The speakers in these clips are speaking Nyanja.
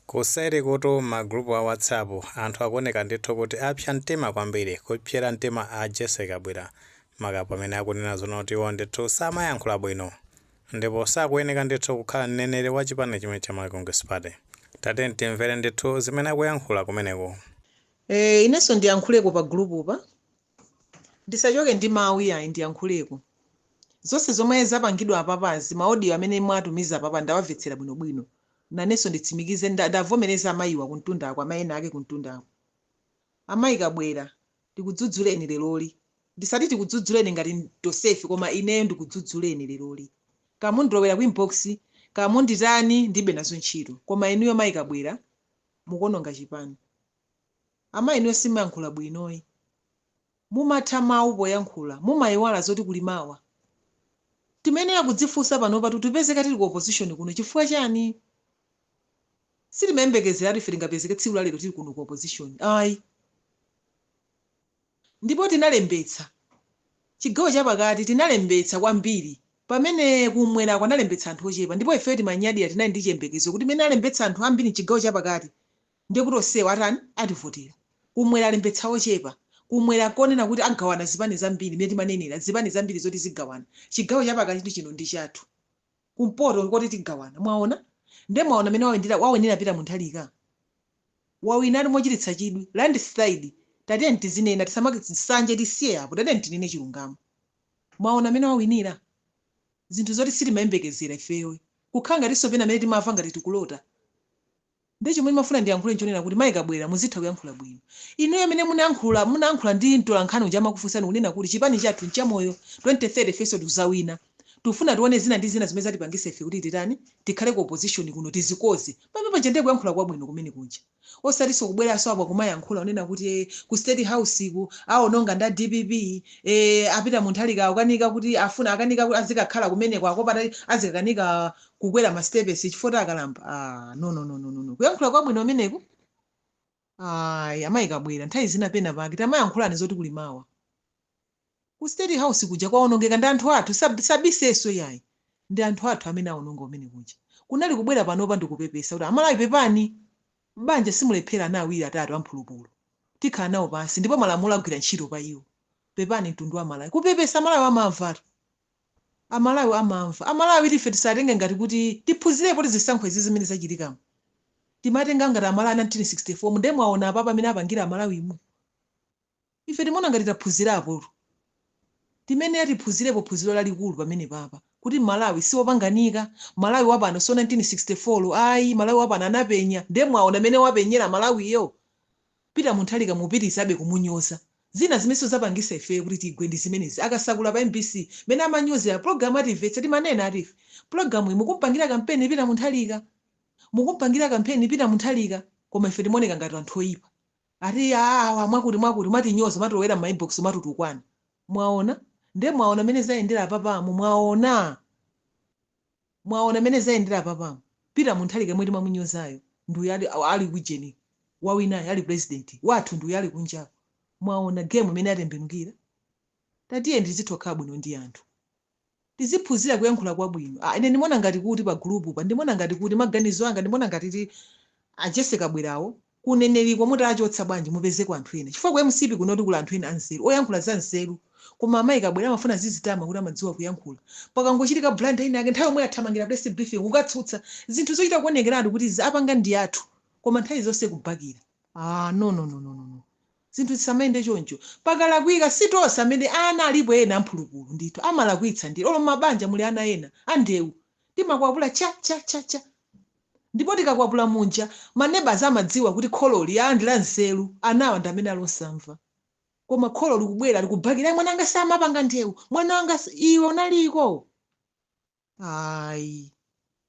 Kuseri kuti magrupu a WhatsApp anthu akuoneka ndithu kuti apsa mtima kwambiri kupsera mtima a Jesse Kabwera maka pamene akunena zono kuti iwo ndithu samayankhula bwino ndipo sakuyeneka ndithu kukhala mneneri wa chipani chimene cha Congress Party. Tate timvere ndithu zimene akuyankhula kumeneko. Inenso ndiyankhuleko pa grupu pa ndisachoke ndi mawu yayi ndiyankhuleko zonse zomwe zapangidwa apapazi maaudio amene mwatumiza papa ndawamvetsera bwinobwino nanenso nditsimikize ndavomereza amayiwa kuntundako amayi ake kuntundako. Amayi Kabwera tikudzudzuleni leroli ndisati tikudzudzuleni ngati Tosefi koma ineyo ndikudzudzuleni leroli kamundilowera ku inbox kamunditani ndibe nazo ntchito koma inuyo Amayi Kabwera mukononga chipani. Amayi inuyo simayankhula bwinoyi mumatha mawu poyankhula mumayiwala zoti kulimawa timenera kudzifunsa panopa tutipezeka tili ku opposition kuno chifukwa chani silimayembekezera ife tingapezeke tsiku lalero tili kuno ku opposition ayi ndipo tinalembetsa chigawo chapakati tinalembetsa kwambiri pamene kumwera kwanalembetsa anthu ochepa ndipo ife timanyadira tinali ndi chiyembekezo kuti mene alembetsa anthu ambiri chigawo chapakati ndiye kuti onsewa atani ativotera kumwera alembetsa ochepa kumwera konena kuti agawana zipani zambiri mene timanenera zipani zambiri zoti zigawana chigawo chapakati chino ndi chathu kumpoto koti tigawana mwaona nde mwaona mene wawenera Peter Mutharika wawinani mochititsa chidwi landslide tatiye ntizinena tisamakisanje tisiye apo tatiye ntinene chilungamo mwaona mene wawinira zinthu zoti sitimayembekezera ifewe kukhala ngatinso pena mene timamva ngati tikulota ndi chomwe mafuna ndiyankhule nchonena kuti Mayi Kabwera muzitha kuyankhula bwino inuyo amene munayankhula ndi mtolankhani uja amakufunsani kunena kuti chipani chathu nchamoyo 2030 ifenso tikuzawina tufuna tione zina ndi zina zimene zatipangisa ife kuti titani tikhale ku opposition kuno tizikoze pamene nje kuyankhula kwabwino kumene kunja osatinso kubweranso apo kumayankhula unena kuti ku State House ku aononga nda DPP apita Mutharika akanika kuti afuna akanika kuti azikakhala kumene kwako pata azikakanika kukwera ma steps chifukwa akalamba no kuyankhula kwabwino umeneko Amayi Kabwera nthawi zina pena pake tamayankhulani zoti kulimawa ku State House kuja kwaonongeka ndi anthu athu sabiseso yayi ndi anthu athu amene aononga umene kuja kunali kubwera panopa ndikupepesa kuti Amalawi pepani mbanja simulephera ana awiri atatu amphulupulu tikhala nawo pansi ndipo malamulo agwira ntchito pa iwo pepani mtundu wa Amalawi kupepesa Amalawi amamva Amalawi ife tisatenge ngati kuti tiphunzirepo tizisankho izi zimene zachitikamo timatenga ngati Amalawi 1964 nde mwaona papa amene apangira Amalawimu ife timaona ngati taphunzirapo timene atiphunzirepo phunziro lalikulu pamene papa kuti Malawi siwopanganika Malawi wapano so 1964 ayi Malawi wapano anapenya nde mwaona amene wapenyera Malawiyo Peter Mutharika mupitisabe kumunyoza zina zimeso zapangisa ife kuti tigwe ndi zimenezi akasakula pa MBC mene amanyozera program atimvetsa timanena atife program iyi mukumpangira kampeni Peter Mutharika koma ife timoneka ngati anthu oyipa ati mwakuti mwatinyoza matolowera ma inbox matutukwana mwaona nde mwaona mene zayendera papamo mwaona mene zayendera papamo Peter Mutharika mweti mwamunyozayo nduyo ali kujeni wawinayo ali president wathu nduyo ali kunjako mwaona game mene atembenukira tatiye ndizitokha bwino ndi anthu tiziphunzira kuyankhula kwabwino ine ndimona ngati kuti pa group pa ndimona ngati kuti maganizo anga ndimona ngati a Jesse Kabwerawo kuneneriko mutachotsa bwanji mupeze kwa anthu ena chifukwa kwa MCP kunoti kula anthu ena anzeru oyankhula za nzeru koma Amayi Kabwera amafuna zizitama kuti amadziwa kuyankhula pakangochitika blanda ina yake nthawi yomwe athamangira press briefing ukatsutsa zinthu zochita kuonekeratu kuti apanga ndi athu koma nthawi zonse kubakira no zinthu zisamayende choncho pakalakwika sitonse amene ana alipo ena amphulupulu ndithu amalakwitsa ndi olo mabanja muli ana ena andewu timakwapula cha ndipo tikakwapula munja maneighbors amadziwa kuti khololi andila nzeru anawa ndi amene alosamva koma kholo likubwera likubakira mwana anga samapanga ndewu mwana wanga iwe unaliko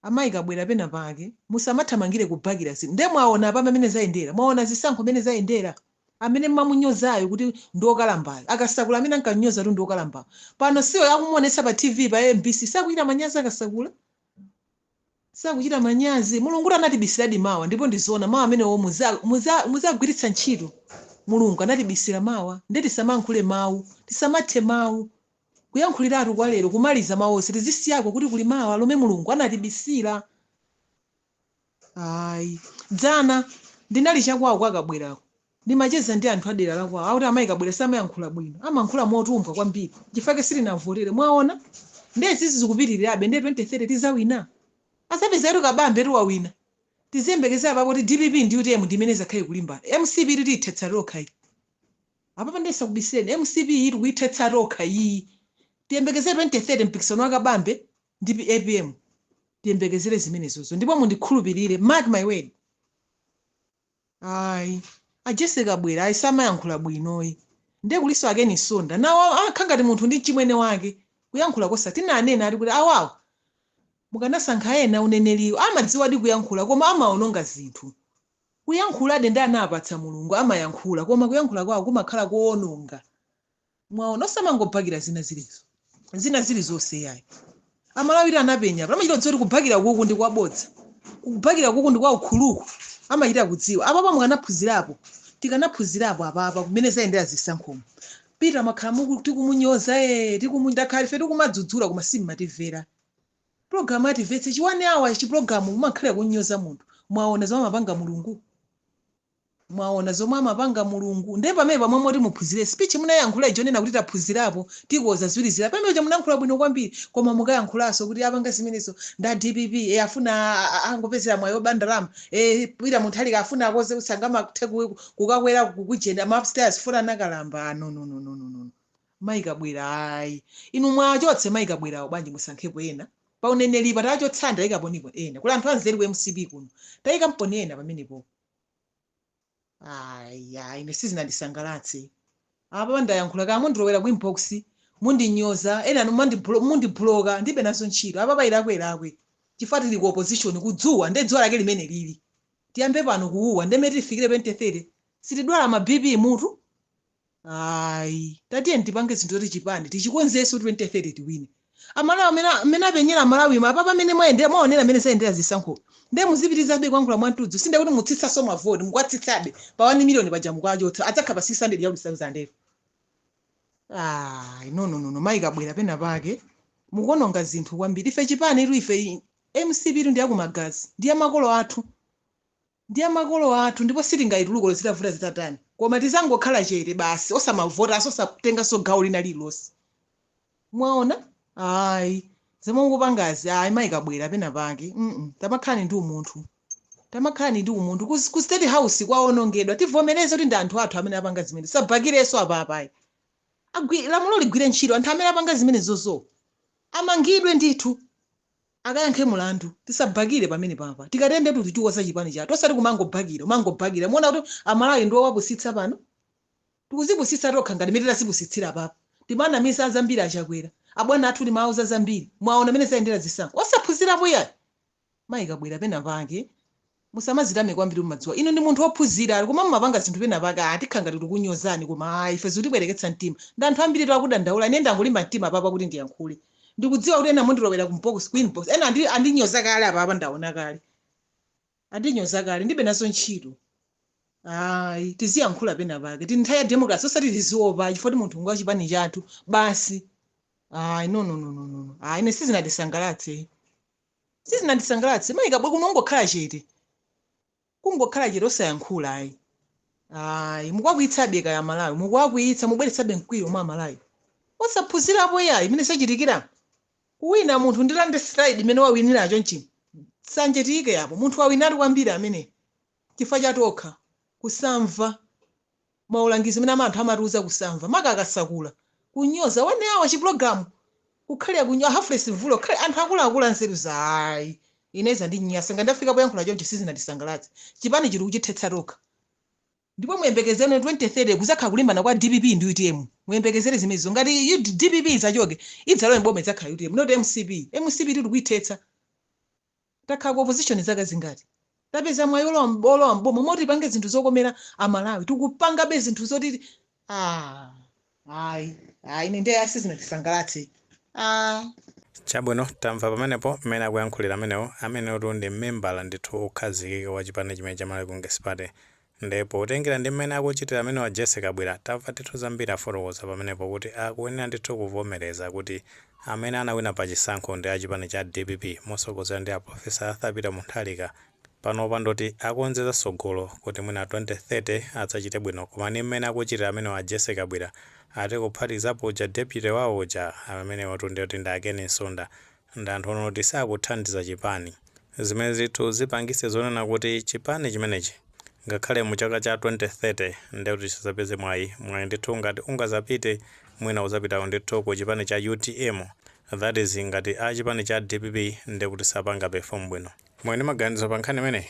Amayi Kabwera pena pake musamathamangire kubakira zinthu nde mwaona pamene amene zayendera mwaona zisankho amene zayendera amene mamunyozayo kuti ndokalambayo akasakula amene ankanyoza tu ndokalambayo pano siyo akumuonesa pa TV pa MBC sakuchita manyazi akasakula sakuchita manyazi mulungu anatibisiradi mawa ndipo ndizoona mawa amenewo muzagwiritsa ntchito mulungu anatibisira mawa nde tisamankhule mawu tisamathe mawu kuyankhuliratu kwa lero kumaliza mawu onse tizisiyako kuti kuli mawa lomwe mulungu anatibisira ayi dzana ndinali chakwawo kwakabwerako ndimacheza ndi anthu adera lakwawo akuti amayi kabwera samayankhula bwino amayankhula motumpha kwambiri chifukwa silinavotere mwaona ndezi zikupitirirabe ndiye 2030 tizawina asapeza kuti kabambe tiwawina tiziyembekezera papo kuti DPP ndi UTM ndimene zakhale kulimbana MCP iti ithetsa lokha iyi apapa ndisakubisireni MCP iti kuithetsa lokha iyi tiyembekezere 2030 mpikisano wakabambe ndi APM tiyembekezere zimenezozo ndipo mundikhulupirire mark my word ayi ajessica bwera ayisamayankhula bwinoyi ndiye kuliso akeni isonda nawo akhangati munthu ndi chimwene wake kuyankhula kosa tinanena ali kuti awawo mukanasankha ena uneneliwo amadziwa di kuyankhula koma amaononga zinthu kuyankhulade ndi anapatsa mulungu amayankhula koma kuyankhula kwawo kumakhala kuononga mwaona osamangobhakira zina zilizonse yayi amalawira anapenya amachita kuti kubhakira kuku ndi kwabodza kubhakira kuku ndi kwa ukhuluku amachita kudziwa apapa mukanaphunzirapo tikanaphunzirapo apapa kumene zayendera zisankhomo pita makhala tikumunyoza tikumundakhala ife tikumadzudzula koma simmatimvera programu atimvetse chiwane awa chipulogalamu kumakhala kunyoza munthu mwaona zomwe amapanga mulungu ndiye pamene pamwe moti muphunzire speech munayankhula ijonena kuti taphunzirapo tikoza ziwiri zira pamene munayankhula bwino kwambiri koma mukayankhulanso kuti apanga zimenezo nda DPP afuna angopezera mwayo bandalama pita munthu alika afuna akoze kusangama kukakwera kukujenda ma upstairs funa nakalamba no maika bwera ayi inu mwachotse maika bwerawo bwanji musankhepo ena pauneneli patachotsanda ikaponipo ena kula anthu anzeri ku MCP kuno tayika mponi ena pamenepo ayi ine sizinandisangalatse apa ndayankhula kama mundirowera ku inbox mundinyoza ena mundibloka ndibe nazo ntchito apa payilakwelakwe chifukwa tili ku opposition kudzuwa ndi dzuwa lake limene lili tiyambe pano kuuwa ndemene tifikire 2030 sitidwala ma BP mutu ayi tatiye ndipange zinthu zoti chipande tichikonzenso 2030 tiwine amalawi amene apenyera amalawi apa pamene mwaonera amene sayendera zisankho ndiye muzipitizabe kuyankhula mwantudzu sinde kuti mutsitsaso mavoti mukwatsitsabe pa 1 million pajamu kwachotsa adzakhala pa 600 ya ulisazandero no maika bwera pena pake mukuononga zinthu kwambiri ife chipani ife MCP ndi yakumagazi ndiye makolo athu ndipo sitingaituluko zitavuta zitatani koma tizangokhala chete basi osamavota osatengaso gawo lina lililonse mwaona ayi zemungupangazi ayi maika bwera pena pake tamakhalani ndi umunthu ku state house kwaonongedwa tivomereze kuti ndi anthu athu amene apanga zimene sabhakireso apapayi lamulo ligwire ntchito anthu amene apanga zimene zozo amangidwe ndithu akayankhe mulandu tisabhakire pamene papa tikatende kuti tikoza chipani chathu osati kumangobhakira muona kuti amalawi ndiwo wapusitsa pano tikuzipusitsa tokha ngati mene tasipusitsira papa timanamiza azambiri achakwera abwana athu limauza zambiri mwaona amene sayendera zisankho osaphunzirapo yayi maika bwera pena pake musamazitame kwambiri mumadziwa ino ndi munthu wophunzira koma mumapanga zinthu pena pake atikhala ngati tikunyozani koma ife zikutibwereketsa mtima ndi anthu ambiri takudandaula ine ndangolimba mtima papa kuti ndiyankhule ndikudziwa kuti ena mundirowera kumbox queen box ena andinyoza kale apapa ndaona kale andinyoza kale ndibe nazo ntchito ayi tiziyankhula pena pake tini nthawi ya democracy osati tiziopa chifukwa kuti munthu ngwa chipani chathu basi ayi no ayi ine sizinandisangalatse maika bwe kunongokhala chete osayankhula ayi mukwakwitsabe kaya Malawi mukwakwitsa mubweretsabe mkwiyo mwa Malawi osaphunzirapo yayi imene sachitikira kuwina munthu ndilande slide imene wawiniracho nchini sanjetike yapo munthu wawinali kwambiri amene chifukwa chatokha kusamva maulangizi imene anthu amatiuza kusamva maka akasakula kunyoza wane awa chipulogalamu kukhalira kunyoza hafulesi vulo khale anthu akuluakulu anzeru zayi ineza ndi nyasa ngandafika poyankhula choncho sizinandisangalatse chipani chiri kuchithetsa tokha ndipo muyembekezere 2030 kuzakhala kulimbana kwa DPP ndi UTM muyembekezere zimenezo ngati DPP idzachoke idzalowe mboma idzakhala UTM not MCP tiri kuithetsa takhala ku opposition zaka zingati tapeza mwayi olowa mboma moti pange zinthu zokomera amalawi tikupangabe zinthu zoti ayi ine ndiye sizinandisangalatse chabwino tamva pamenepo mmene akuyankhulira amene kuti ndi membala ndithu okhazikika wa chipani chimene cha Malawi Congress Party ndipo utengera ndi mmene akuchitira amene wa Jessica Bwera tamva ndithu zambiri afotokoza pamenepo kuti akuyenera ndithu kuvomereza kuti amene anawina pa chisankho ndi achipani cha DPP mosokozera ndi a Profesa Arthur Peter Mutharika panopa ndoti akonzeza sogolo kuti mwina 2030 adzachite bwino, koma ni mmene akuchitira amene wa Jesse Kabwera ati kuphatikizapo uja deputy wawo uja amene watunde kuti ndi Akeni Nsonda ndi anthu ono kuti sakuthandiza chipani. Zimene zithu zipangise zonena kuti chipani chimenechi ngakhale mu chaka cha 2030 ndekuti chizapeze mwayi ndithu ngati ungazapite mwina uzapita ndithu ku chipani cha UTM, that is ngati chipani cha DPP ndekuti sapanga perform bwino. Mwene maganizo pa nkhani imeneyi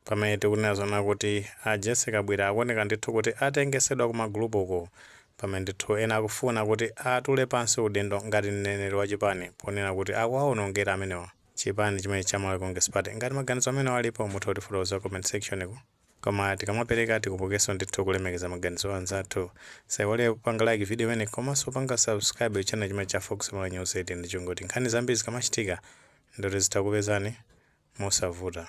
pamene tikunena zona kuti Jesse Kabwera akuoneka ndithu kuti atengesedwa ku magulupu uko, pamene ndithu ena akufuna kuti atule pansi udindo ngati mneneri wa chipani ponena kuti akuwaonongera amenewa chipani chimene cha Malawi Congress Party. Ngati maganizo amene walipo mutha kutifotokoza comment section iko, koma tikamapereka tikupokeso ndithu kulemekeza maganizo anzathu. Saiwale panga like video imene komanso panga subscribe channel chimene cha Fox Malawi News 8 ndi chongoti nkhani zambiri zikamachitika ndoti zitakupezani mosavuta.